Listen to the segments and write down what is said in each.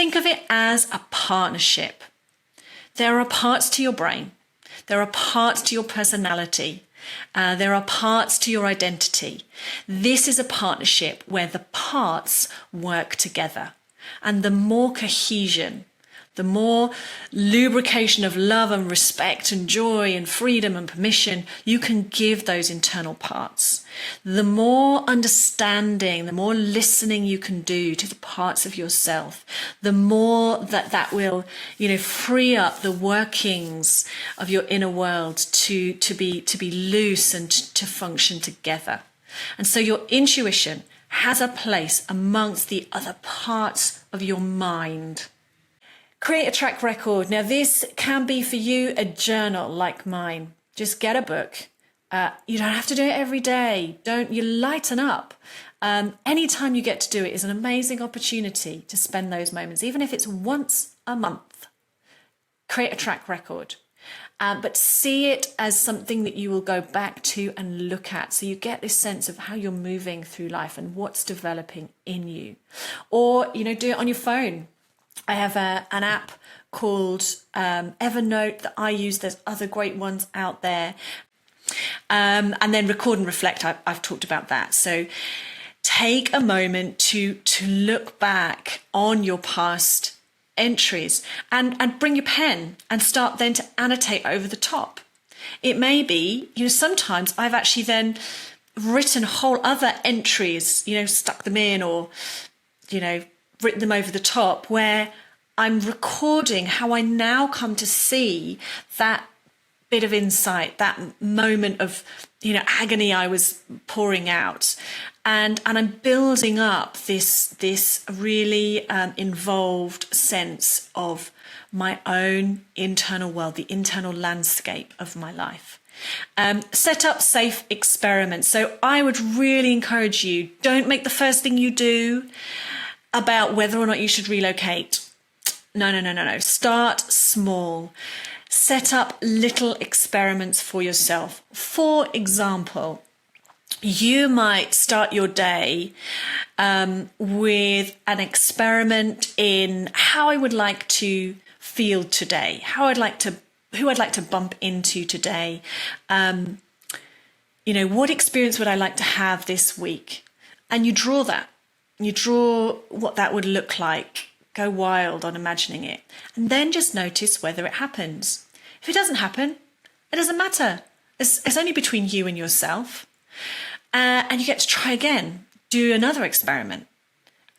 think of it as a partnership. There are parts to your brain. There are parts to your personality. There are parts to your identity. This is a partnership where the parts work together. And the more cohesion, the more lubrication of love and respect and joy and freedom and permission you can give those internal parts, the more understanding, the more listening you can do to the parts of yourself, the more that will, free up the workings of your inner world to be loose and to function together. And so your intuition has a place amongst the other parts of your mind. Create a track record. Now, this can be for you a journal like mine. Just get a book. You don't have to do it every day. You lighten up. Anytime you get to do it is an amazing opportunity to spend those moments, even if it's once a month. Create a track record. But see it as something that you will go back to and look at. So you get this sense of how you're moving through life and what's developing in you. Or, do it on your phone. I have an app called Evernote that I use. There's other great ones out there. And then record and reflect. I've talked about that. So take a moment to look back on your past entries and bring your pen and start then to annotate over the top. It may be, sometimes I've actually then written whole other entries, stuck them in or, written them over the top, where I'm recording how I now come to see that bit of insight, that moment of, agony I was pouring out. And I'm building up this really involved sense of my own internal world, the internal landscape of my life. Set up safe experiments. So I would really encourage you, don't make the first thing you do about whether or not you should relocate. No. Start small. Set up little experiments for yourself. For example, you might start your day with an experiment in how I would like to feel today, who I'd like to bump into today. What experience would I like to have this week? And you draw that. You draw what that would look like. Go wild on imagining it. And then just notice whether it happens. If it doesn't happen, it doesn't matter. It's only between you and yourself. And you get to try again. Do another experiment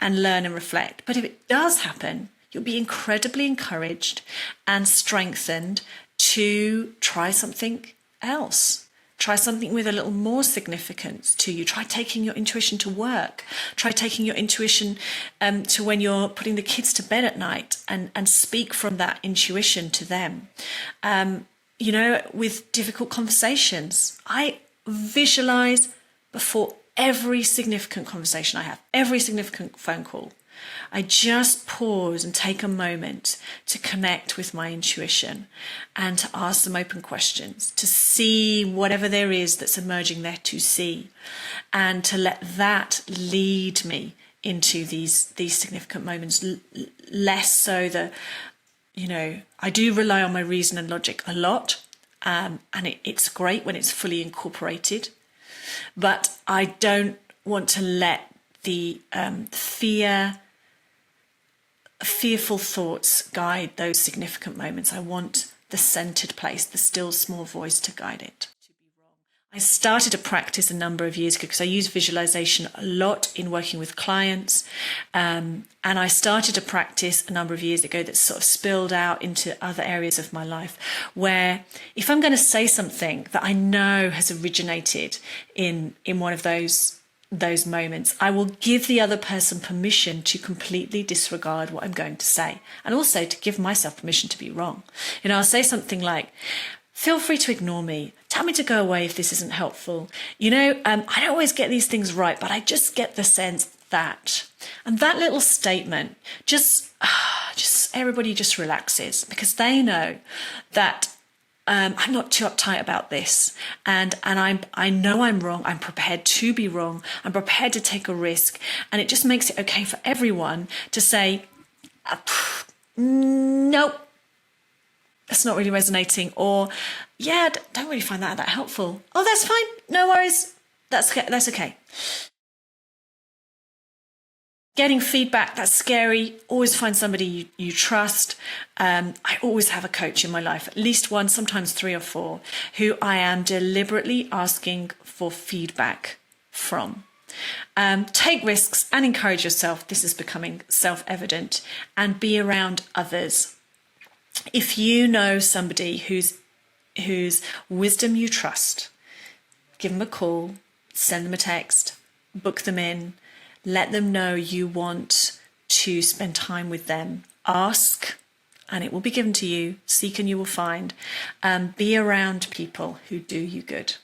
and learn and reflect. But if it does happen, you'll be incredibly encouraged and strengthened to try something else. Try something with a little more significance to you. Try taking your intuition to work. Try taking your intuition to when you're putting the kids to bed at night and speak from that intuition to them. With difficult conversations, I visualize before every significant conversation I have, every significant phone call. I just pause and take a moment to connect with my intuition and to ask some open questions, to see whatever there is that's emerging there to see, and to let that lead me into these significant moments, less so that, I do rely on my reason and logic a lot, and it's great when it's fully incorporated, but I don't want to let the fearful thoughts guide those significant moments. I want the centered place, the still small voice to guide it. I started a practice a number of years ago because I use visualization a lot in working with clients. And I started a practice a number of years ago that sort of spilled out into other areas of my life, where if I'm going to say something that I know has originated in one of those moments, I will give the other person permission to completely disregard what I'm going to say, and also to give myself permission to be wrong. I'll say something like, feel free to ignore me. Tell me to go away if this isn't helpful. I don't always get these things right, but I just get the sense that. And that little statement, just everybody just relaxes, because they know that I'm not too uptight about this, and I know I'm wrong. I'm prepared to be wrong. I'm prepared to take a risk, and it just makes it okay for everyone to say, Nope, that's not really resonating. Or, yeah, don't really find that helpful. Oh, that's fine. No worries. That's okay. Getting feedback, that's scary. Always find somebody you trust. I always have a coach in my life, at least one, sometimes 3 or 4, who I am deliberately asking for feedback from. Take risks and encourage yourself. This is becoming self-evident. And be around others. If you know somebody whose wisdom you trust, give them a call, send them a text, book them in. Let them know you want to spend time with them. Ask, and it will be given to you. Seek, and you will find. Be around people who do you good.